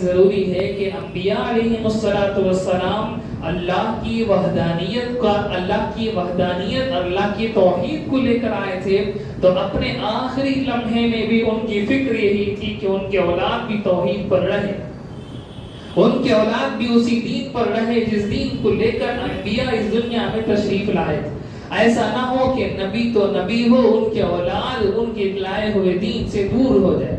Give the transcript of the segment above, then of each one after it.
ضروری ہے کہ انبیاء علیہم اللہ کی وحدانیت اللہ کی توحید کو لے کر آئے تھے، تو اپنے آخری لمحے میں بھی ان کی فکر یہی تھی کہ ان کے اولاد بھی توحید پر رہے، ان کے اولاد بھی اسی دین پر رہے جس دین کو لے کر انبیاء اس دنیا میں تشریف لائے تھے۔ ایسا نہ ہو کہ نبی تو نبی ہو، ان کے اولاد ان کے لائے ہوئے دین سے دور ہو جائے۔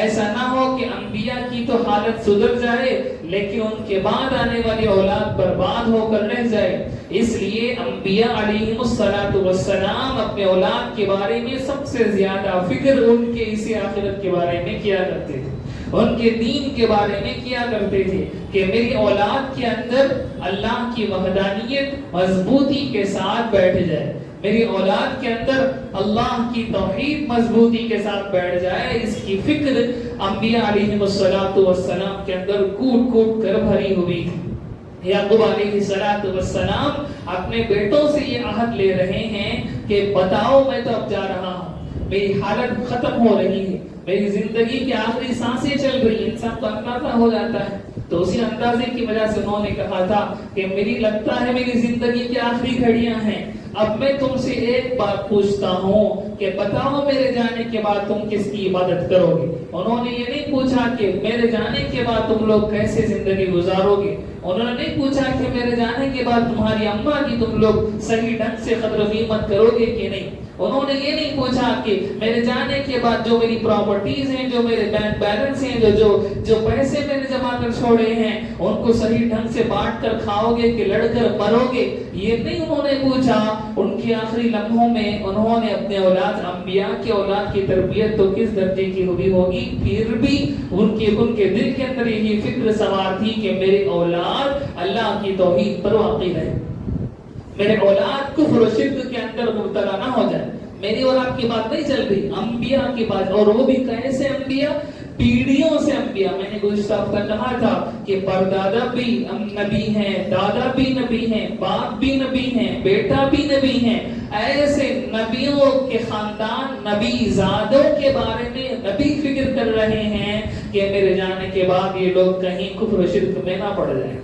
ایسا نہ ہو کہ انبیاء کی تو حالت سدھر جائے لیکن ان کے بعد آنے والی اولاد برباد ہو کر رہ جائے۔ اس لیے انبیاء علیہم السلام اپنے اولاد کے بارے میں سب سے زیادہ فکر ان کے اسی آخرت کے بارے میں کیا کرتے تھے، ان کے دین کے بارے میں کیا کرتے تھے کہ میری اولاد کے اندر اللہ کی وحدانیت مضبوطی کے ساتھ بیٹھ جائے، میری اولاد کے اندر اللہ کی توحید مضبوطی کے ساتھ بیٹھ جائے۔ اس کی فکر انبیاء علیہم السلام کے اندر کوٹ کوٹ کر بھری ہوئی تھی۔ یعقوب علیہ السلام اپنے بیٹوں سے یہ عہد لے رہے ہیں کہ بتاؤ میں تو اب جا رہا ہوں، میری حالت ختم ہو رہی ہے، میری زندگی کی آخری سانسیں چل رہی ہیں۔ انسان تو اندازہ ہو جاتا ہے، تو اسی اندازے کی وجہ سے انہوں نے کہا تھا کہ میری لگتا ہے میری زندگی کی آخری گھڑیاں ہیں، اب میں تم سے ایک بات پوچھتا ہوں کہ بتاؤ میرے جانے کے بعد تم کس کی عبادت کرو گے۔ انہوں نے یہ نہیں پوچھا کہ میرے جانے کے بعد تم لوگ کیسے زندگی گزارو گے، انہوں نے نہیں پوچھا کہ میرے جانے کے بعد تمہاری اماں کی تم لوگ صحیح ڈھنگ سے قدر و قیمت کرو گے کہ نہیں، انہوں نے یہ نہیں پوچھا کہ میرے جانے کے بعد جو میری پراپرٹیز ہیں، جو میرے بینک بیلنس ہیں، جو پیسے میں نے جمع کر چھوڑے ہیں ان کو صحیح ڈھنگ سے بانٹ کر کھاؤ گے کہ لڑ کر مرو گے، یہ نہیں انہوں نے پوچھا۔ ان کی آخری لمحوں میں انہوں نے اپنے اولاد، انبیاء کے اولاد کی تربیت تو کس درجے کی ہوگی، پھر بھی ان کے دل کے اندر یہی فکر سوار تھی کہ میرے اولاد اللہ کی توحید پر واقعی رہے، میرے اولاد کفر و شرک کے اندر مبتلا نہ ہو جائے۔ میری اور آپ کی بات نہیں چل رہی، انبیاء کی بات، اور وہ بھی کیسے انبیاء، پیڑھیوں سے انبیاء۔ میں نے گزشتہ ہفتہ کہا تھا کہ پردادا بھی نبی ہیں، دادا بھی نبی ہیں، باپ بھی نبی ہیں، بیٹا بھی نبی ہیں۔ ایسے نبیوں کے خاندان، نبی زادوں کے بارے میں نبی فکر کر رہے ہیں کہ میرے جانے کے بعد یہ لوگ کہیں کفر و شرک میں نہ پڑ جائیں۔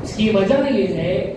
اس کی وجہ یہ ہے